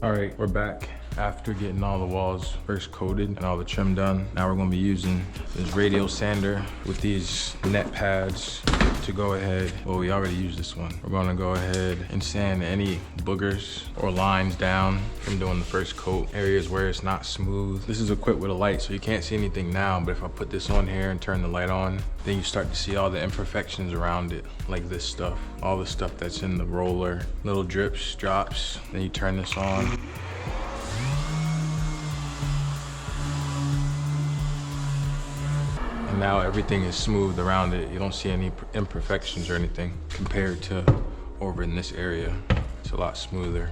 All right, we're back after getting all the walls first coated and all the trim done. Now we're gonna be using this radial sander with these net pads to go ahead. Well, we already used this one. We're gonna go ahead and sand any boogers or lines down from doing the first coat, areas where it's not smooth. This is equipped with a light, so you can't see anything now, but if I put this on here and turn the light on, then you start to see all the imperfections around it, like this stuff, all the stuff that's in the roller, little drips, drops. Then you turn this on. And now everything is smooth around it. You don't see any imperfections or anything compared to over in this area. It's a lot smoother.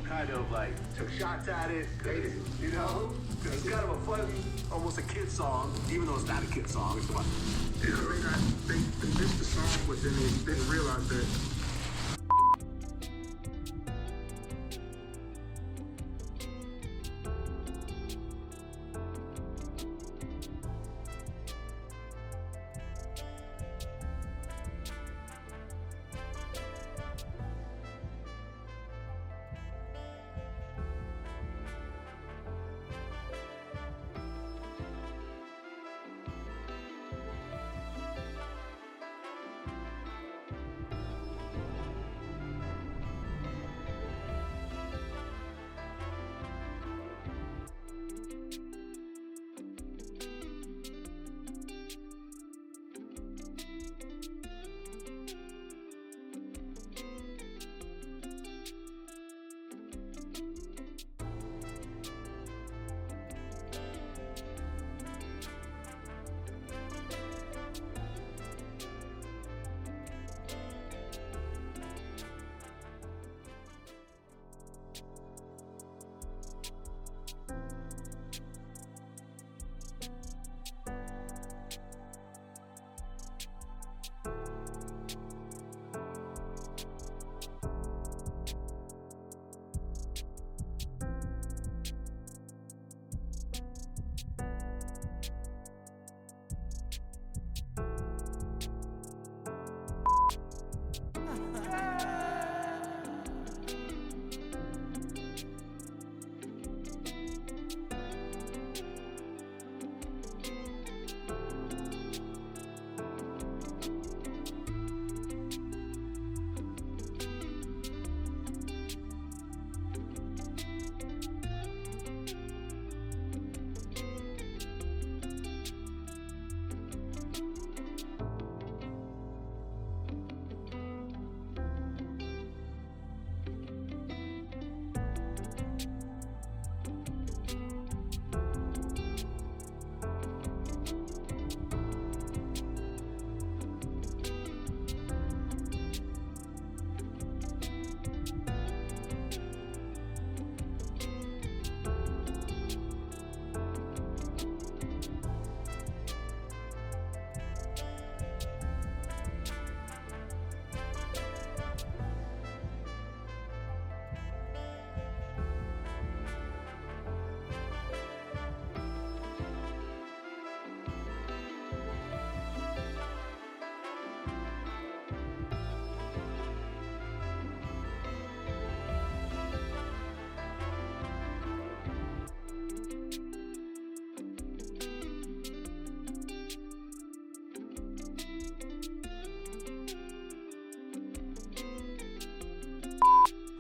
Kind of like took shots at it, you know? It's kind of a fun, almost a kid song, even though it's not a kid song. It's fun. Yeah, I think they missed the song, but then they didn't realize that.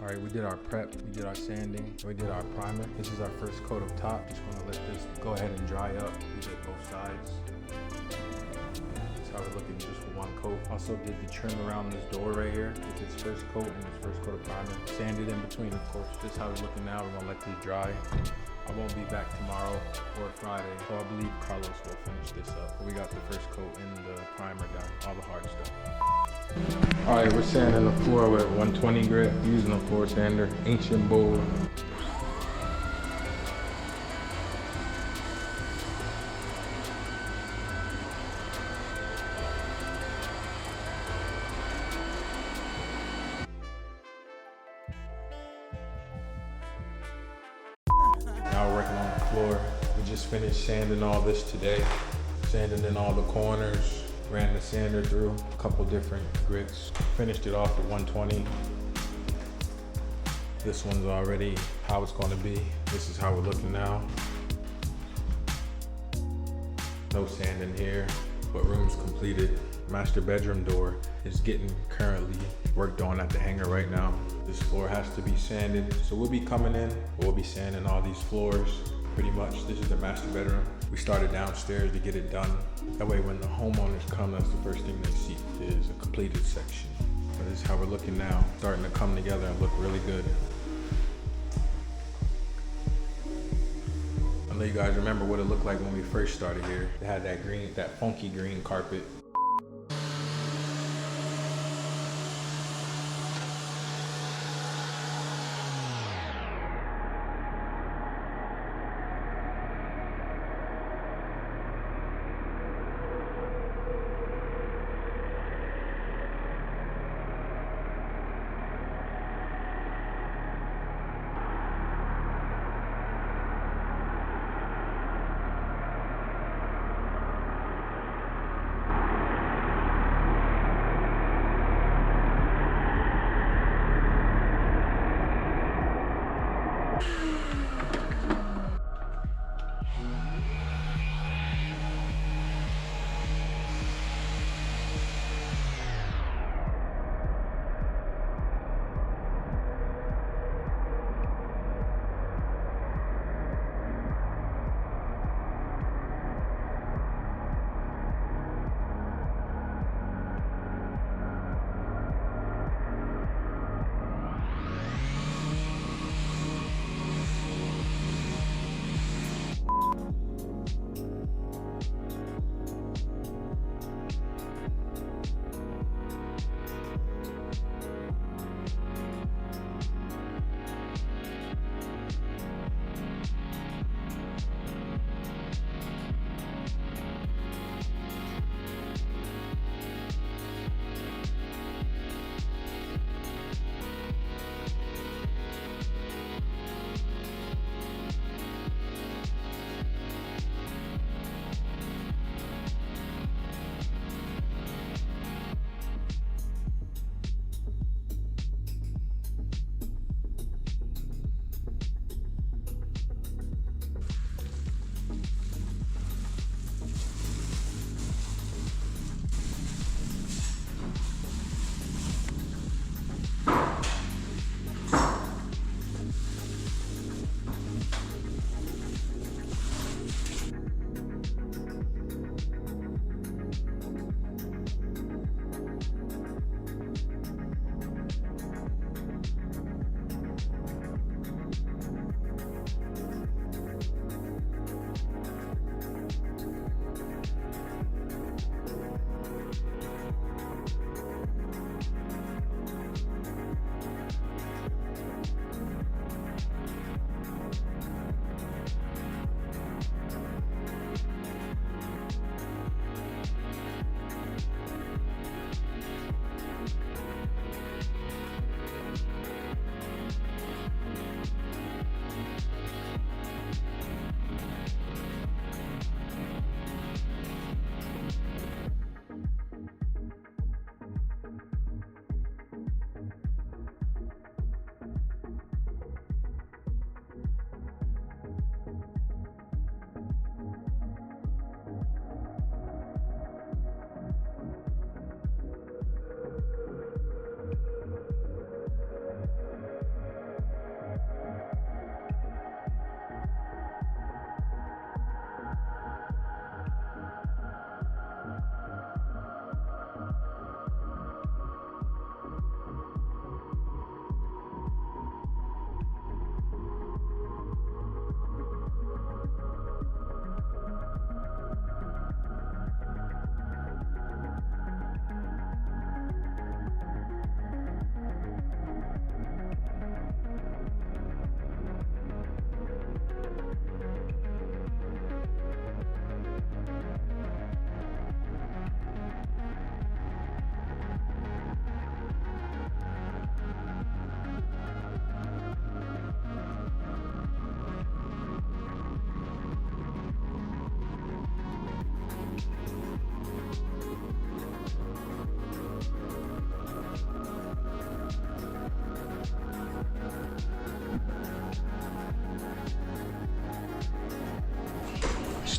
All right, we did our prep, we did our sanding, we did our primer. This is our first coat of top. Just gonna let this go ahead and dry up. We did both sides. That's how we're looking just with one coat. Also did the trim around this door right here with its first coat and its first coat of primer. Sanded in between, of course. This is how we're looking now. We're gonna let this dry. I won't be back tomorrow or Friday, so I believe Carlos will finish this up. We got the first coat and the primer down, all the hard stuff. All right, we're sanding the floor with 120 grit, using a floor sander, ancient bowl. Now we're working on the floor. We just finished sanding all this today, sanding in all the corners. Ran the sander through a couple different grits. Finished it off with 120. This one's already how it's gonna be. This is how we're looking now. No sand in here, but room's completed. Master bedroom door is getting currently worked on at the hanger right now. This floor has to be sanded. So we'll be coming in, we'll be sanding all these floors. Pretty much, this is the master bedroom. We started downstairs to get it done. That way when the homeowners come, that's the first thing they see is a completed section. But this is how we're looking now, starting to come together and look really good. I know you guys remember what it looked like when we first started here. It had that green, that funky green carpet.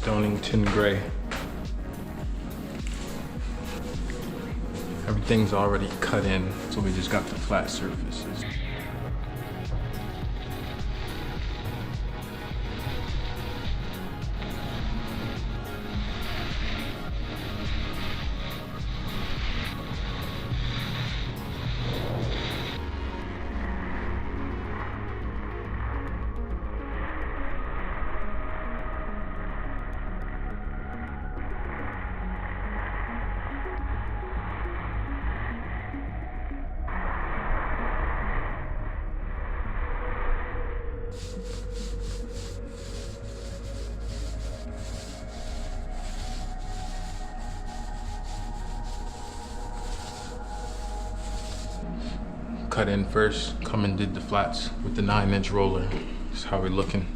Stonington gray. Everything's already cut in, so we just got the flat surfaces. Cut in first, come and did the flats with the 9-inch roller. That's how we're looking.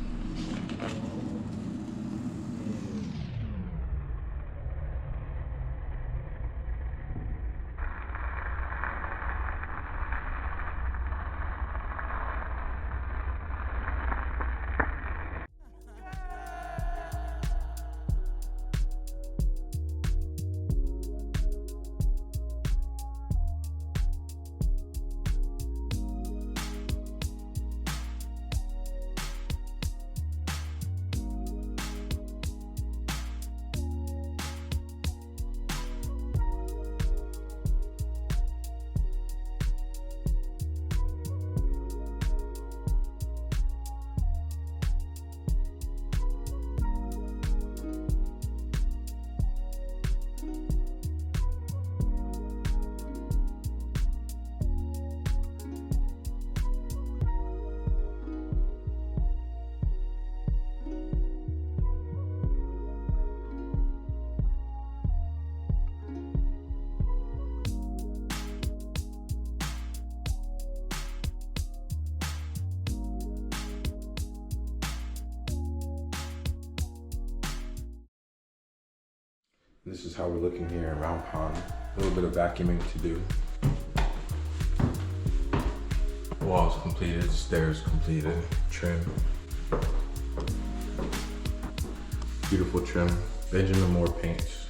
This is how we're looking here in Round Pond. A little bit of vacuuming to do. Walls completed, stairs completed, trim. Beautiful trim. Benjamin Moore paints.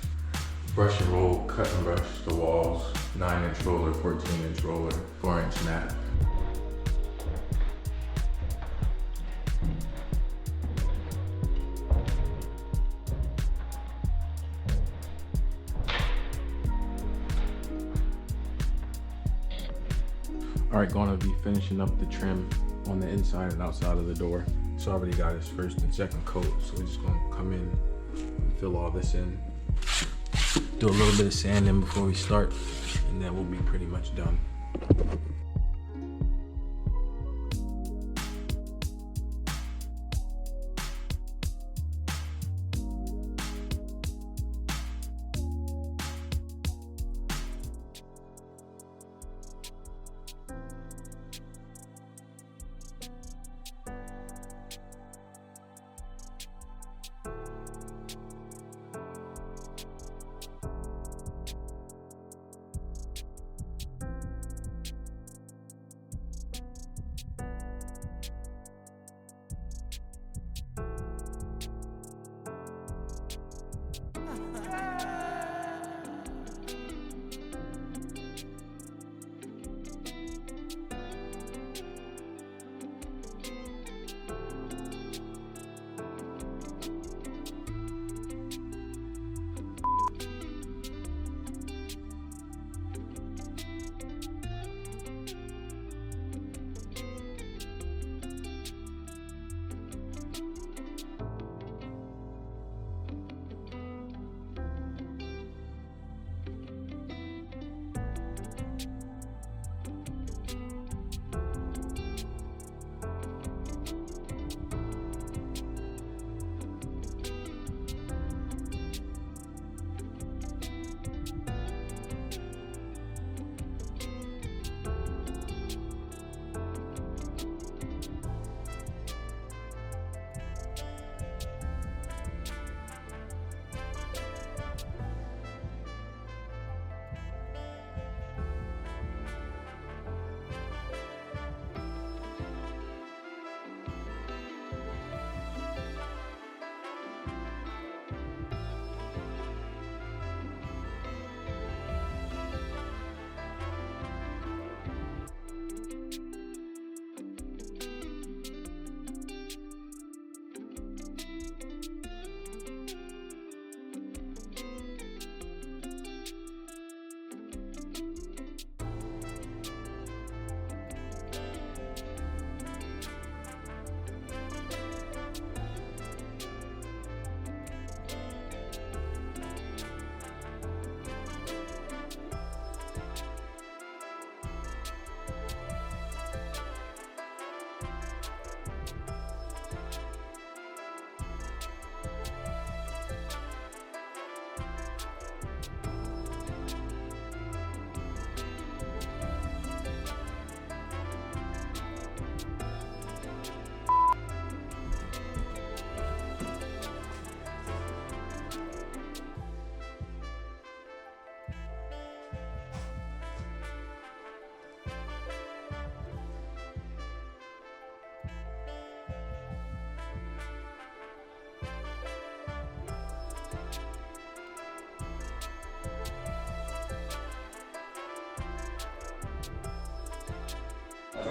Brush and roll, cut and brush the walls. 9-inch roller, 14-inch roller, 4-inch mat. All right, gonna be finishing up the trim on the inside and outside of the door. It's already got its first and second coat, so we're just gonna come in and fill all this in. Do a little bit of sanding before we start, and then we'll be pretty much done.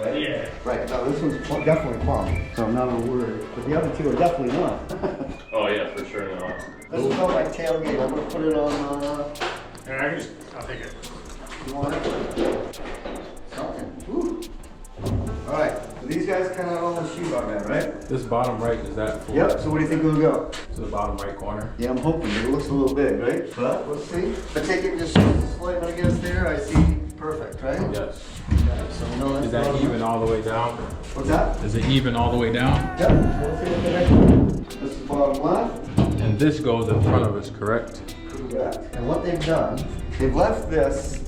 right? Yeah. Right, no, this one's definitely plumb, so I'm not worried. But the other two are definitely not. Oh yeah, for sure not. This is on my tailgate. I'm gonna put it on, Yeah, I'll take it. you want it? Something. Woo. All right, so these guys kind of on the sheetrock now, right? This bottom right, is that full? Yep, so what do you think we'll go? To the bottom right corner. Yeah, I'm hoping, it looks a little big, right? But let's see. I take it just slight, I guess, there, I see perfect, right? Yes. Yeah, so no, that's Is that not- even all the way down? What's that? Is it even all the way down? Yep, so let's see what the next one. This is bottom left. And this goes in front of us, correct? Correct. And what they've done, they've left this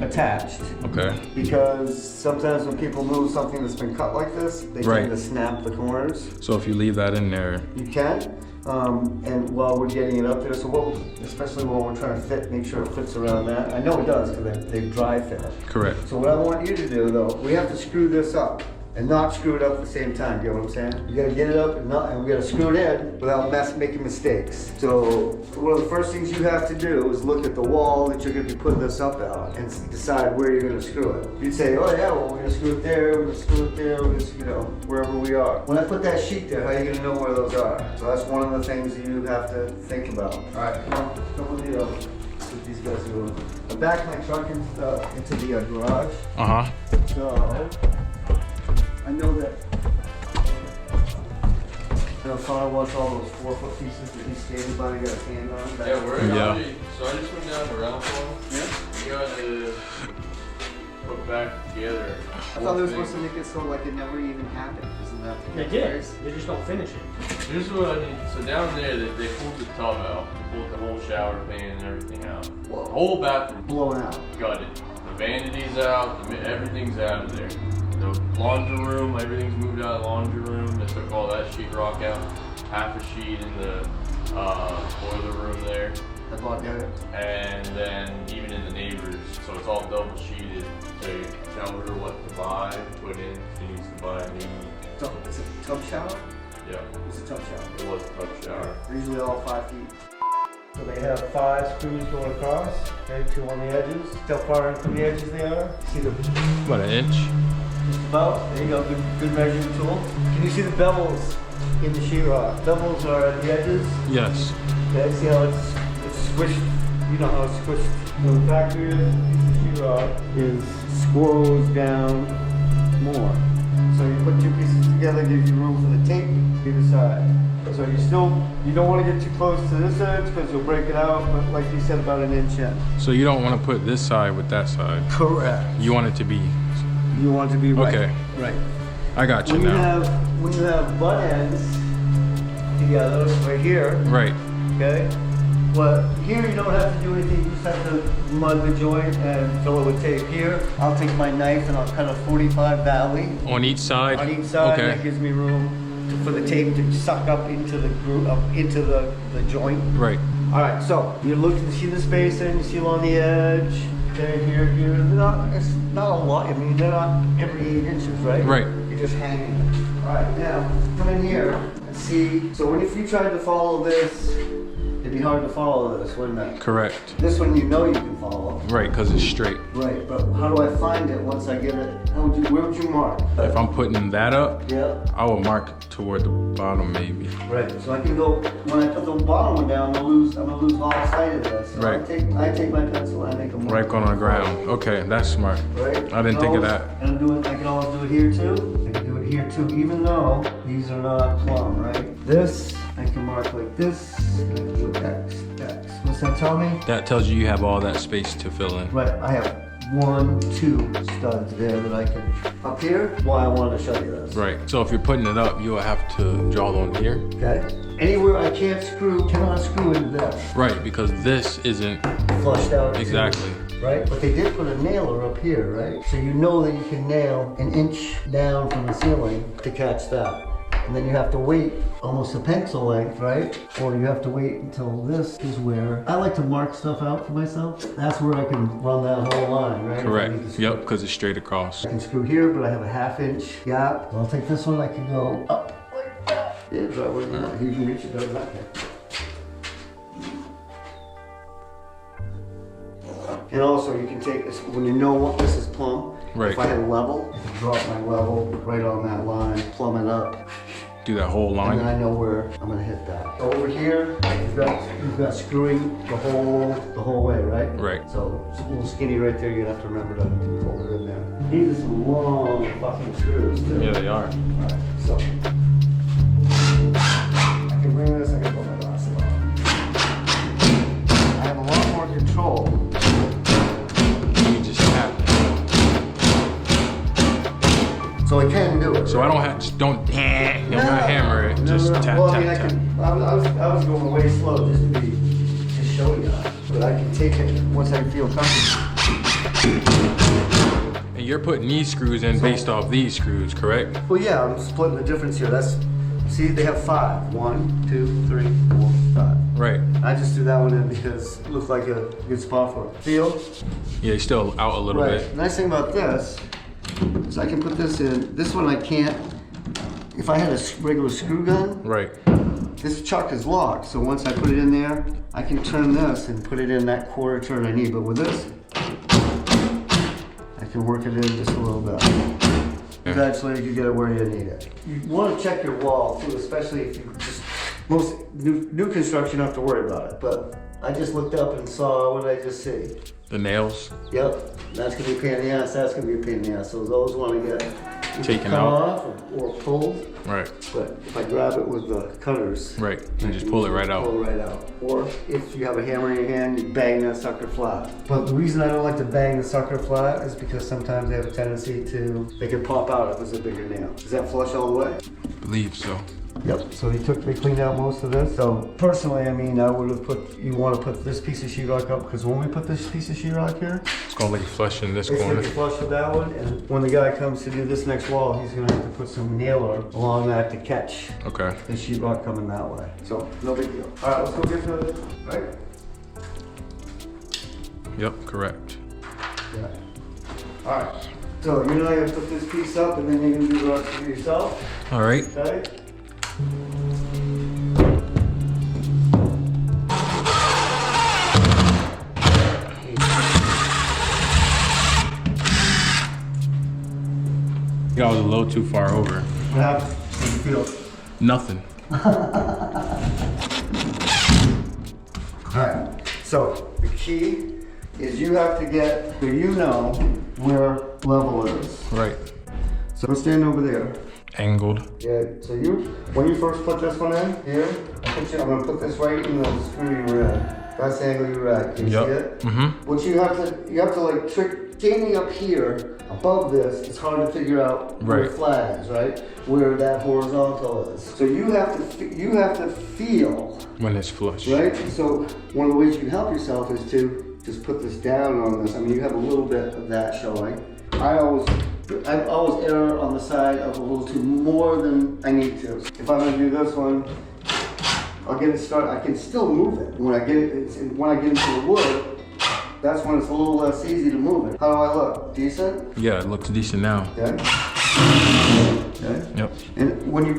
attached Okay. because sometimes when people move something that's been cut like this, they Right. tend to snap the corners. So if you leave that in there, You can, and while we're getting it up there, so we'll, especially when we're trying to fit, make sure it fits around that. I know it does because they've dry fit it. correct. So what I want you to do though, we have to screw this up and not screw it up at the same time, you know what I'm saying? You gotta get it up and we gotta screw it in without making mistakes. So one of the first things you have to do is look at the wall that you're gonna be putting this up at and decide where you're gonna screw it. You'd say, oh yeah, well we're gonna screw it there, we're gonna screw it there, we're gonna, you know, wherever we are. When I put that sheet there, how are you gonna know where those are? So that's one of the things that you have to think about. All right, come with the see what these guys are doing. I backed my truck into the garage. Uh-huh. So, I know that, Father wants all those 4-foot pieces that he's standing by and got his hand on. Yeah, we're Yeah. actually, so I just went down the round one. Yeah? You gotta put back together. I thought they were supposed to make it so like it never even happened. Isn't that the They did. They just don't finish it. Here's what I need. So down there, they pulled the tub out. They pulled the whole shower pan and everything out. Whoa. The whole bathroom Blown out. gutted. The vanity's out. Everything's out of there. The laundry room, everything's moved out of the laundry room. They took all that sheetrock out. Half a sheet in the boiler room there. I bought that. And then even in the neighbors, so it's all double sheeted. They tell her what to buy, put in. She needs to buy a new. So it's a tub shower? Yeah, It's a tub shower. it was a tub shower. They're usually all 5 feet. So they have 5 screws going across, okay, 2 on the edges. See how far in from the edges they are? See the About an inch? just about. There you go, good measuring tool. Can you see the bevels in the sheetrock? Bevels are at the edges. Yes. Okay, see how it's squished? You know how it's squished. So the factory of the sheetrock is squirrels down more. So you put 2 pieces together, gives you room for the tape either side. So you don't want to get too close to this edge because you'll break it out, but like you said, about an inch in. So you don't want to put this side with that side. Correct. You want it to be, You want to be right. okay. Right. I got you When you now. have butt ends together, right here, Right. okay? Well, here you don't have to do anything, you just have to mud the joint and fill it with tape here. I'll take my knife and I'll cut a 45 valley On each side? on each side. Okay. That gives me room for the tape to suck up into the groove, up into the joint. Right. All right, so you look and see the spacing, you see along the edge, okay, here. It's not a lot, I mean, they're not every 8 inches, right? Right. You're just hanging. All right, now, come in here and see. So if you tried to follow this, it'd be hard to follow this, wouldn't it? Correct. This one you know you can follow. Right, because it's straight. Right, but how do I find it once I get it? Where would you mark? If I'm putting that up, Yeah. I will mark toward the bottom maybe. Right, so I can go, when I put the bottom one down, I'm gonna lose all sight of this. So Right. I take my pencil and I make a mark. Right on the ground. Okay, that's smart. Right? I didn't think of that. And I can always do it here too. I can do it here too, even though these are not plumb, right? This, I can mark like this, and I can do X. What's that tell me? That tells you have all that space to fill in. Right, I have 1, 2 studs there that I can, up here, why I wanted to show you this. Right. So if you're putting it up, you'll have to draw on here. Okay? Anywhere I cannot screw into this. Right, because this isn't Flushed out. too. exactly. Right? But they did put a nailer up here, right? So you know that you can nail an inch down from the ceiling to catch that. And then you have to wait almost a pencil length, right? Or you have to wait until this is where I like to mark stuff out for myself. That's where I can run that whole line, right? If I Correct. need to screw. Yep, because it's straight across. I can screw here, but I have a 1/2 inch gap. I'll take this one, I can go up like that. Yeah, try what you want. You can reach it better than that. And also you can take this, when you know what this is plumb, Right. if I had level, I can drop my level right on that line, plumb it up, Do that whole and line. then I know where I'm gonna hit that. So over here, you've got screwing the whole way, right? Right. So it's a little skinny right there, you're gonna have to remember to fold it in there. These are some long fucking screws too. Yeah, they are. Alright, so. I can bring this, I can put my glasses on. I have a lot more control. You just tap. So I can do it. So I don't have, just don't hammer it. Just tap, Well, tap, I mean, tap. I was going way slow just to show you. But I can take it once I feel comfortable. And you're putting these screws in based off these screws, correct? Well, yeah, I'm splitting the difference here. See, they have 5. 1, 2, 3, 4, 5. Right. I just threw that one in because it looked like a good spot for it. Feel? Yeah, you're still out a little Right. bit. The nice thing about this is I can put this in. This one I can't. If I had a regular screw gun, Right. this chuck is locked. So once I put it in there, I can turn this and put it in that quarter turn I need. But with this, I can work it in just a little bit. Eventually, you get it where you need it. You want to check your wall too, especially if you just most new construction, you don't have to worry about it. But I just looked up and saw, what did I just see? The nails. Yep, that's gonna be a pain in the ass, that's gonna be a pain in the ass. So those wanna get Taken come out. off or pulled. Right. But if I grab it with the cutters. Right. You just pull it right out. Pull it right out. Or if you have a hammer in your hand, you bang that sucker flat. But the reason I don't like to bang the sucker flat is because sometimes they have a tendency they can pop out if it's a bigger nail. Does that flush all the way? Believe so. Yep, so they cleaned out most of this. So personally, I mean, I would have you want to put this piece of sheetrock up, because when we put this piece of sheetrock here, It's gonna let you flush in this it's corner. gonna be flush with that one, and when the guy comes to do this next wall, he's gonna have to put some nailer along that to catch Okay. the sheetrock coming that way. So, no big deal. All right, let's go get to it, right? Yep, correct. Yeah. All right, so you're now gonna put this piece up, and then you're gonna do the rest of it yourself, All right. okay? I was a little too far over. What happened? How do you feel? Nothing. Alright, so the key is you have to get, so you know where level is. Right. So stand over there. Angled. Yeah, so when you first put this one in, here, I'm gonna put this right in the screw you were in. That's the angle you're at, can you see it? Mm-hmm. What you have to like standing up here, above this, it's hard to figure out where the Right. flag is, right? Where that horizontal is. So you have to feel. When it's flush. Right? So one of the ways you can help yourself is to just put this down on this. I mean, you have a little bit of that showing. I always err on the side of a little too more than I need to. If I'm gonna do this one, I'll get it started. I can still move it. When I get into the wood, that's when it's a little less easy to move it. How do I look? Decent? Yeah, it looks decent now. Okay. Okay. Yep. And when you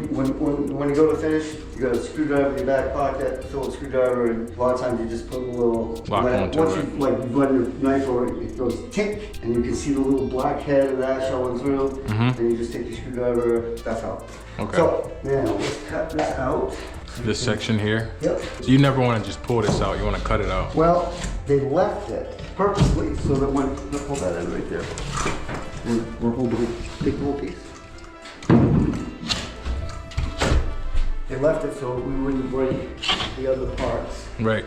go to finish, you got a screwdriver in your back pocket, fill a screwdriver, and a lot of times you just put a little Lock onto once it. you run your knife over it, it goes tick, and you can see the little black head of that showing through. Mhm. And you just take your screwdriver. That's how. Okay. So now let's cut this out. This section here. Yep. So you never want to just pull this out. You want to cut it out. Well, they left it purposely so that when pull that in right there. We're holding take the whole piece. They left it so we wouldn't break the other parts. Right.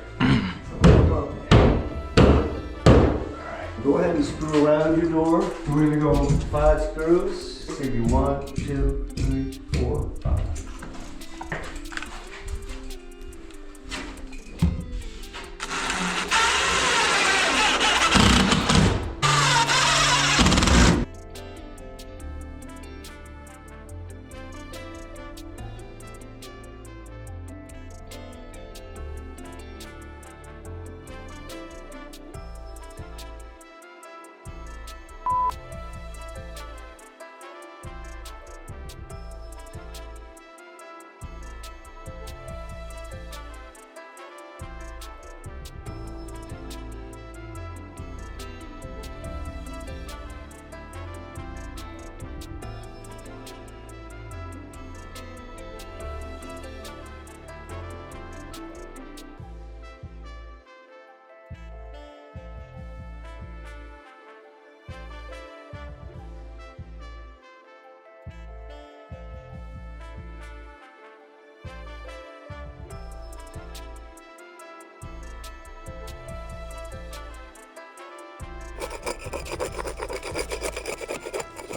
Go ahead and screw around your door. We're gonna go 5 screws. Give you 1, 2, 3, 4, 5.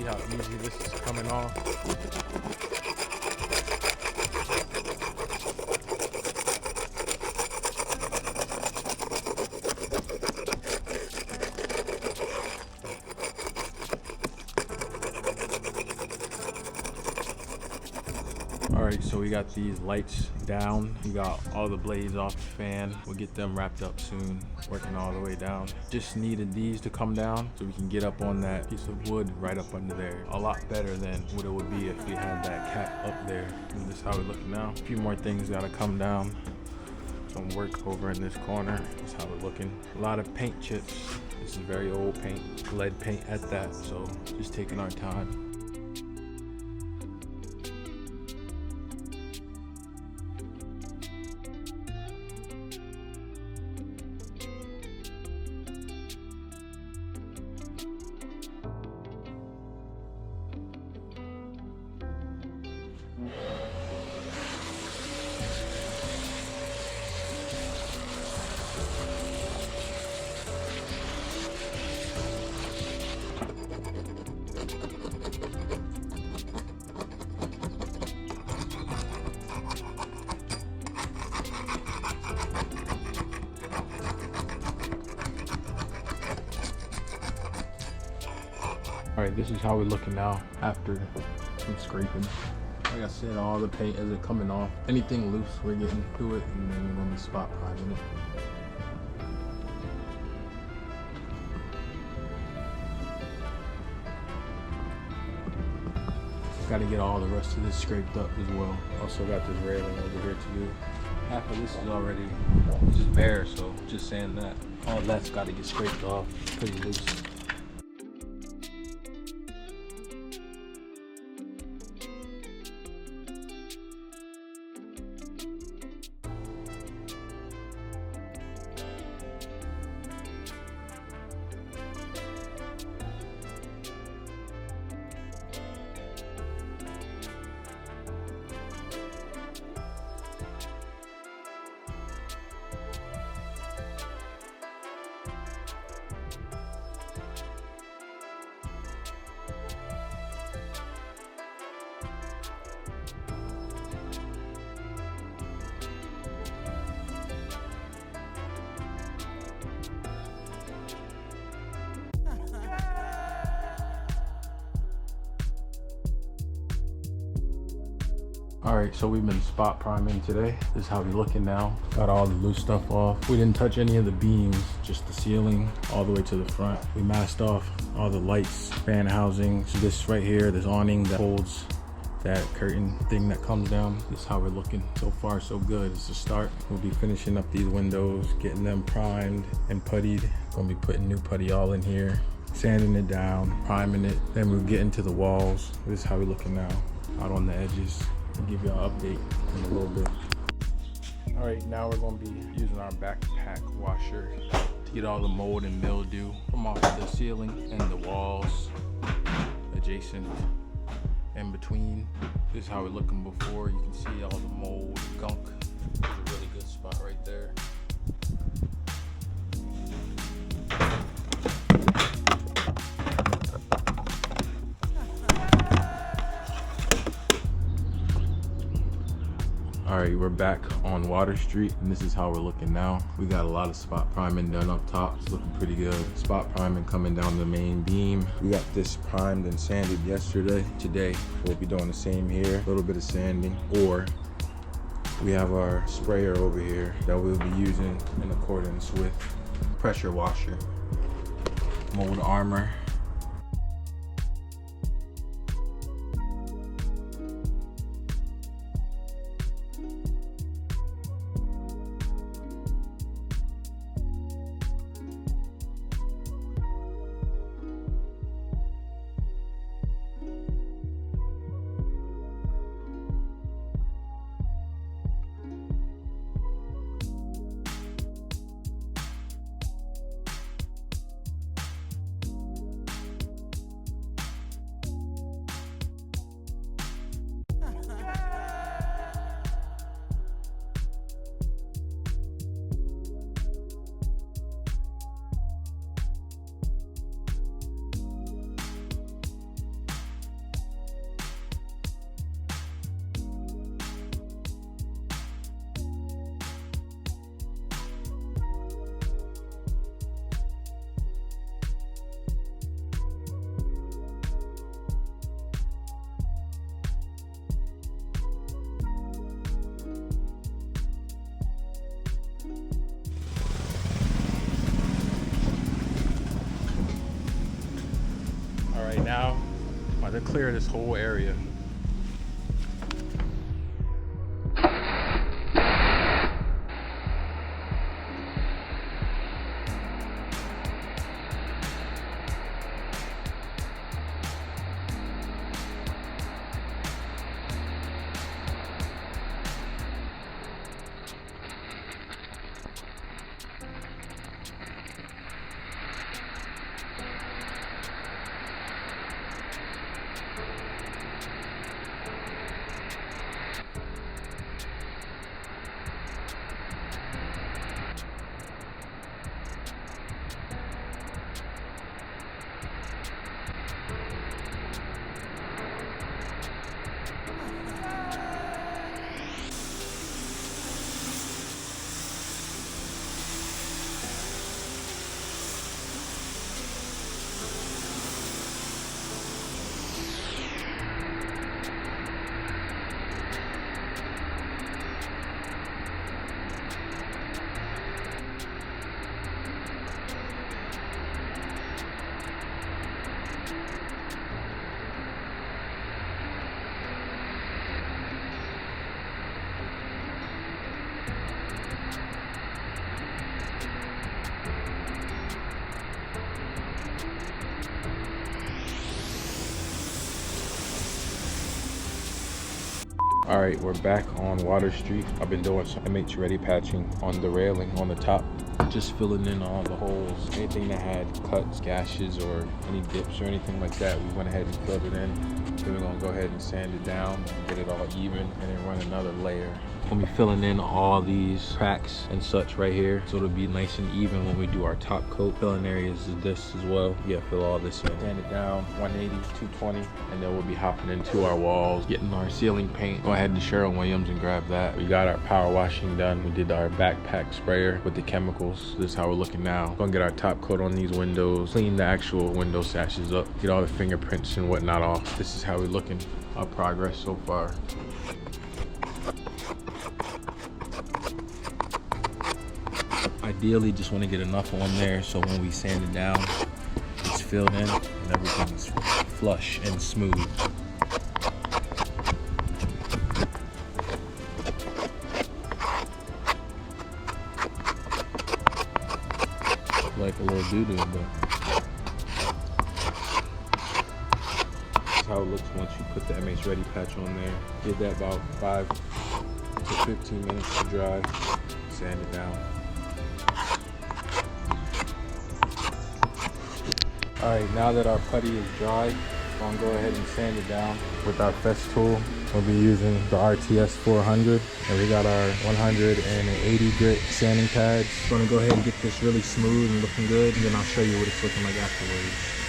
how easy this is coming off. Alright, so we got these lights down. We got all the blades off the fan. We'll get them wrapped up soon, working all the way down. Just needed these to come down so we can get up on that piece of wood right up under there. A lot better than what it would be if we had that cap up there. And this is how we're looking now. A few more things gotta come down. Some work over in this corner. This is how we're looking. A lot of paint chips. This is very old paint, lead paint at that, so just taking our time. Alright, this is how we're looking now after some scraping. Like I said, all the paint isn't coming off. Anything loose, we're getting through it, and then we're gonna be spot priming it. Gotta get all the rest of this scraped up as well. Also got this railing over here to do. Half of this is already just bare, so just saying that. All that's gotta get scraped off pretty loose. Alright, so we've been spot priming today. This is how we're looking now. Got all the loose stuff off. We didn't touch any of the beams, just the ceiling all the way to the front. We masked off all the lights, fan housings. This right here, this awning that holds that curtain thing that comes down. This is how we're looking. So far, so good. It's a start. We'll be finishing up these windows, getting them primed and puttied. Gonna be putting new putty all in here, sanding it down, priming it. Then we'll get into the walls. This is how we're looking now, out on the edges. I'll give y'all an update in a little bit. All right, now we're gonna be using our backpack washer to get all the mold and mildew from off the ceiling and the walls adjacent in between. This is how we're looking before. You can see all the mold, gunk. There's a really good spot right there. All right, we're back on Water Street, and this is how we're looking now. We got a lot of spot priming done up top. It's looking pretty good. Spot priming coming down the main beam. We got this primed and sanded yesterday. Today, we'll be doing the same here. A little bit of sanding, or we have our sprayer over here that we'll be using in accordance with pressure washer, mold armor. to clear this whole area. All right, we're back on Water Street. I've been doing some MH ready patching on the railing on the top, just filling in all the holes. Anything that had cuts, gashes, or any dips or anything like that, we went ahead and filled it in. Then we're gonna go ahead and sand it down, get it all even, and then run another layer. We'll be filling in all these cracks and such right here, so it'll be nice and even when we do our top coat. Filling areas is this as well. Yeah, fill all this in. Sand it down, 180, 220, and then we'll be hopping into our walls, getting our ceiling paint. Go ahead to Sherwin-Williams and grab that. We got our power washing done. We did our backpack sprayer with the chemicals. This is how we're looking now. Gonna get our top coat on these windows, clean the actual window sashes up, get all the fingerprints and whatnot off. This is how we're looking. Our progress so far. Ideally, just want to get enough on there so when we sand it down, it's filled in and everything's flush and smooth. Like a little doo-doo, but that's how it looks once you put the MH Ready patch on there. Give that about 5 to 15 minutes to dry, sand it down. All right, now that our putty is dry, we're gonna go ahead and sand it down with our fest tool. We'll be using the RTS 400, and we got our 180 grit sanding pads. We're gonna go ahead and get this really smooth and looking good, and then I'll show you what it's looking like afterwards.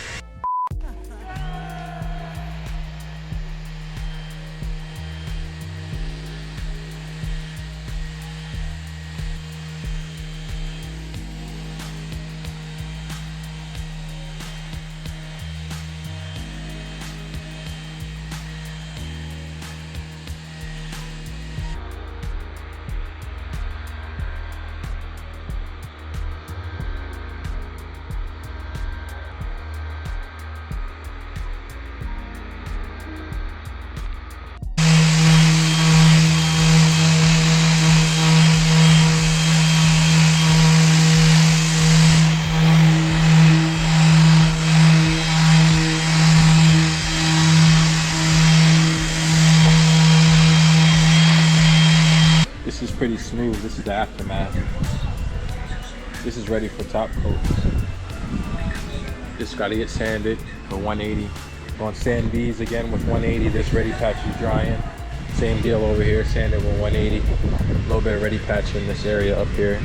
This is pretty smooth. This is the aftermath. This is ready for top coats. Just gotta get sanded for 180. Gonna sand these again with 180. This ready patch is drying. Same deal over here, sanded with 180. A little bit of ready patch in this area up here.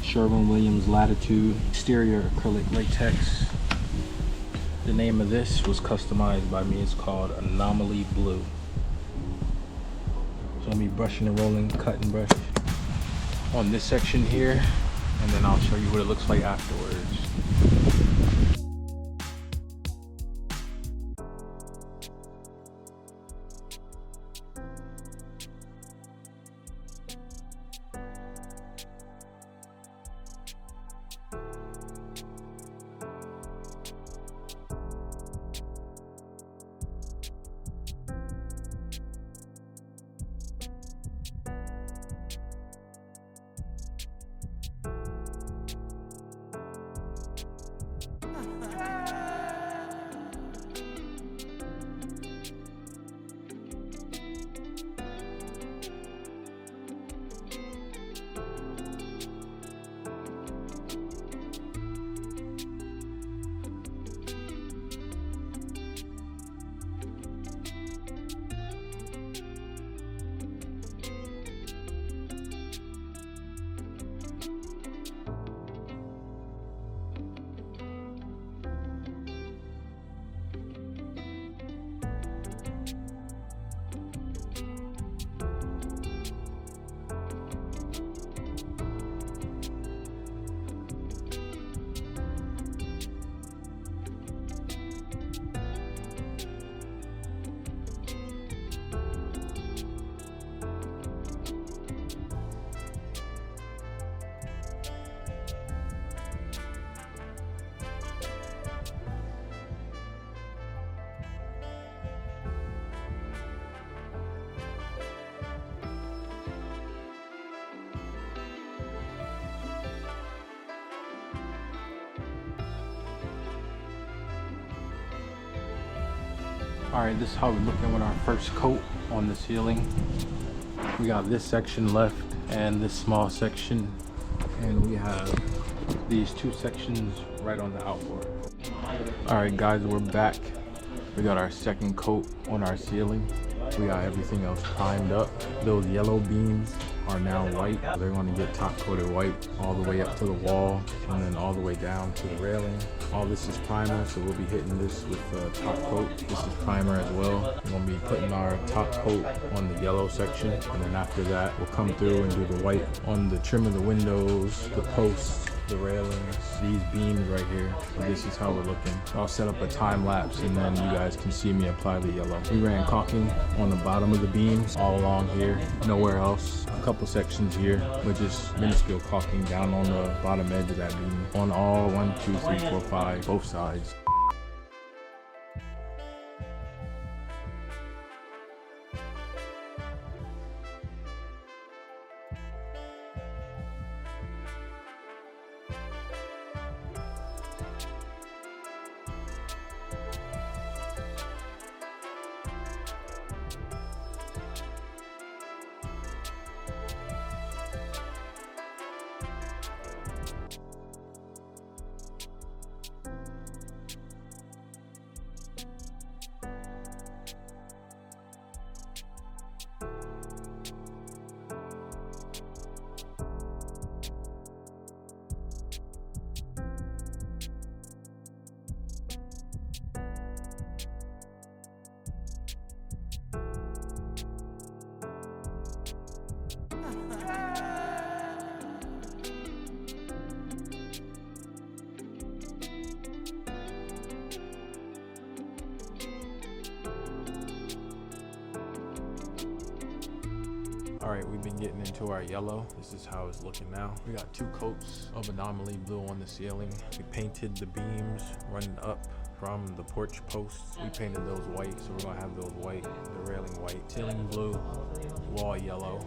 Sherwin-Williams Latitude exterior acrylic latex. The name of this was customized by me. It's called Anomaly Blue. So I'm gonna be brushing and rolling, cut and brush on this section here, and then I'll show you what it looks like afterwards. Alright, this is how we're looking with our first coat on the ceiling. We got this section left and this small section, and we have these two sections right on the outboard. Alright guys, we're back. We got our second coat on our ceiling. We got everything else primed up. Those yellow beams are now white. They're going to get top coated white all the way up to the wall and then all the way down to the railing. All this is primer, so we'll be hitting this with top coat. This is primer as well. We're going to be putting our top coat on the yellow section, and then after that we'll come through and do the white on the trim of the windows, the posts, the railings, these beams right here. So this is how we're looking. I'll set up a time lapse and then you guys can see me apply the yellow. We ran caulking on the bottom of the beams all along here, nowhere else. A couple sections here, but just minuscule caulking down on the bottom edge of that beam on all 1, 2, 3, 4, 5, both sides. Alright, we've been getting into our yellow. This is how it's looking now. We got 2 coats of Anomaly Blue on the ceiling. We painted the beams running up from the porch posts. We painted those white, so we're gonna have those white, the railing white, ceiling blue, wall yellow,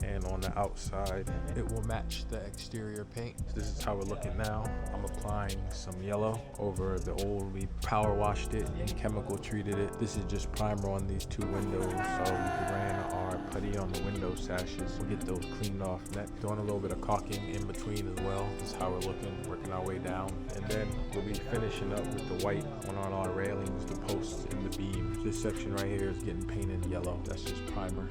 and on the outside it will match the exterior paint. So this is how we're looking now. I'm applying some yellow over the old. We power washed it and chemical treated it. This is just primer on these 2 windows, so we ran our putty on the window sashes. We'll get those cleaned off. Doing a little bit of caulking in between as well. This is how we're looking, working our way down, and then we'll be finishing up with the white on our railings, the posts, and the beams. This section right here is getting painted yellow. That's just primer.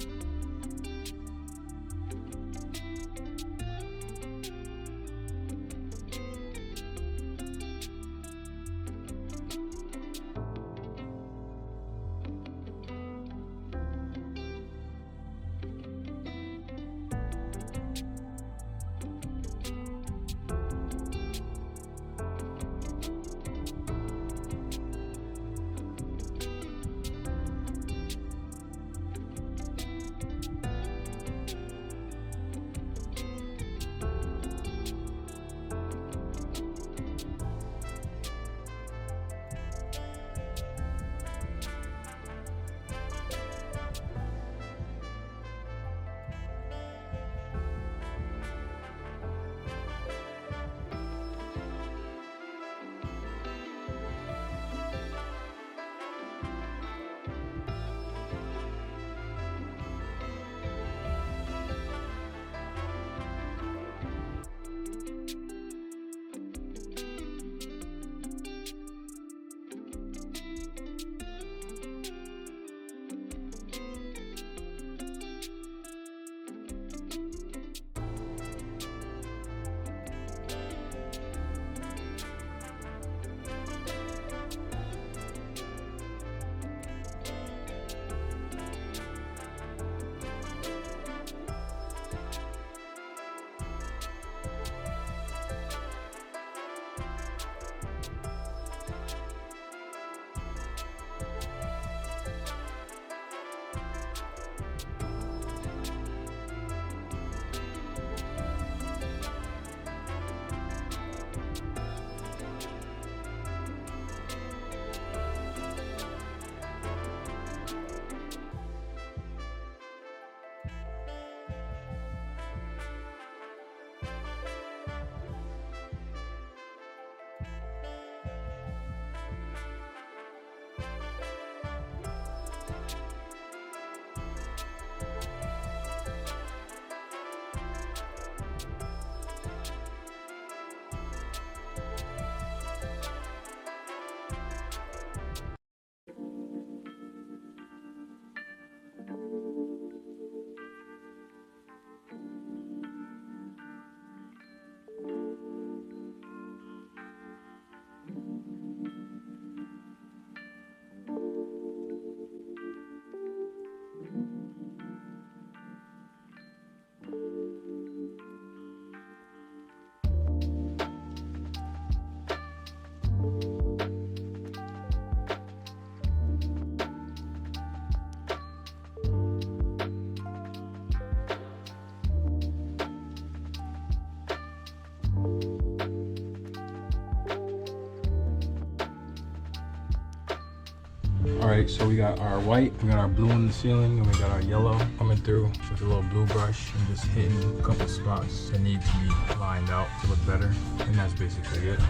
All right, so we got our white, we got our blue in the ceiling, and we got our yellow coming through with a little blue brush and just hitting a couple spots that need to be lined out to look better. And that's basically it.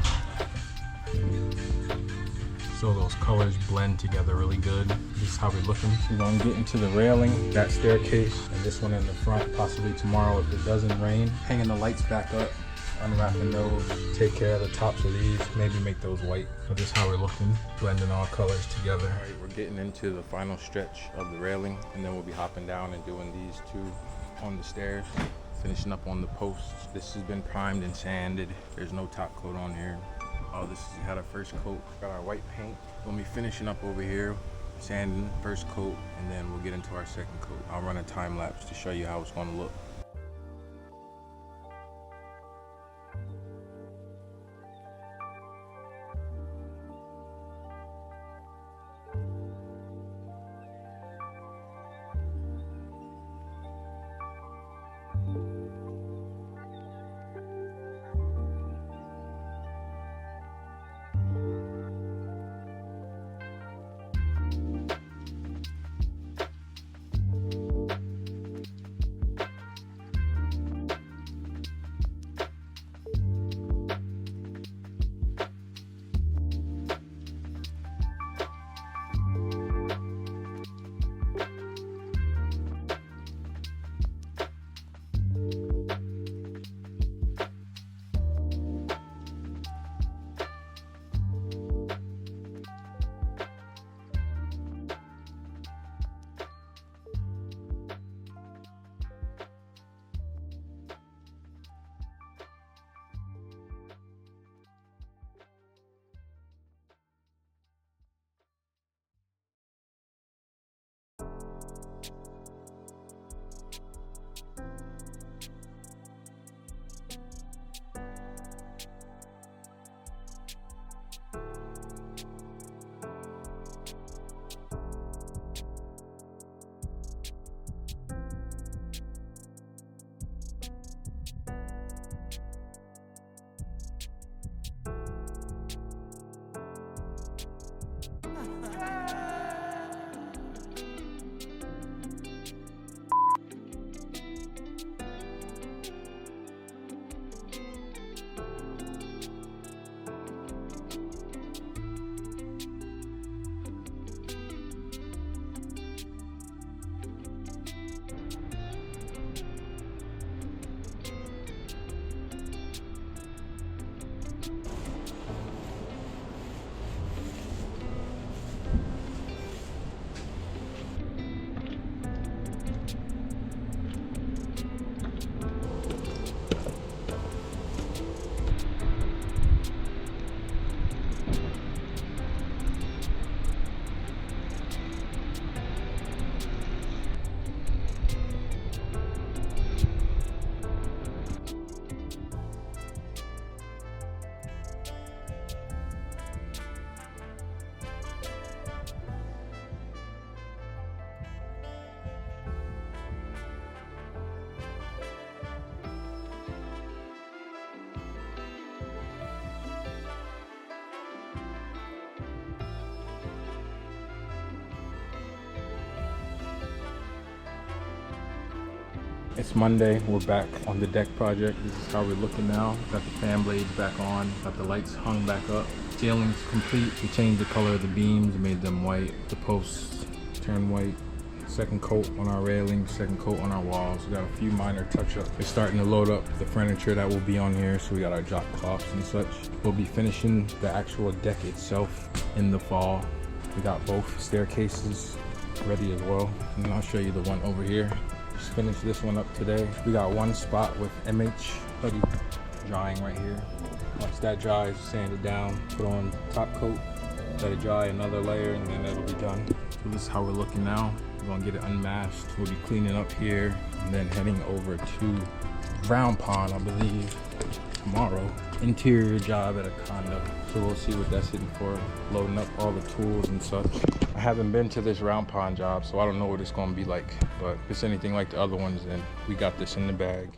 So those colors blend together really good. This is how we're looking. We're gonna get into the railing, that staircase, and this one in the front, possibly tomorrow if it doesn't rain. Hanging the lights back up, unwrapping those, take care of the tops of these, maybe make those white. So this is how we're looking, blending all colors together. All right, we're getting into the final stretch of the railing, and then we'll be hopping down and doing these two on the stairs, finishing up on the posts. This has been primed and sanded. There's no top coat on here. Oh, this has had our first coat. Got our white paint. We'll be finishing up over here, sanding first coat, and then we'll get into our second coat. I'll run a time lapse to show you how it's gonna look. It's Monday, we're back on the deck project. This is how we're looking now. Got the fan blades back on, got the lights hung back up. Ceiling's complete. We changed the color of the beams, made them white. The posts turned white. Second coat on our railing, second coat on our walls. We got a few minor touch-ups. We're starting to load up the furniture that will be on here, so we got our drop cloths and such. We'll be finishing the actual deck itself in the fall. We got both staircases ready as well. And I'll show you the one over here. Just finished this one up today. We got one spot with MH putty drying right here. Once that dries, sand it down, put on top coat, let it dry another layer, and then it'll be done. So this is how we're looking now. We're gonna get it unmasked. We'll be cleaning up here and then heading over to Round Pond, I believe, tomorrow. Interior job at a condo. So we'll see what that's hitting for, loading up all the tools and such. I haven't been to this Round Pond job, so I don't know what it's gonna be like. But if it's anything like the other ones, then we got this in the bag.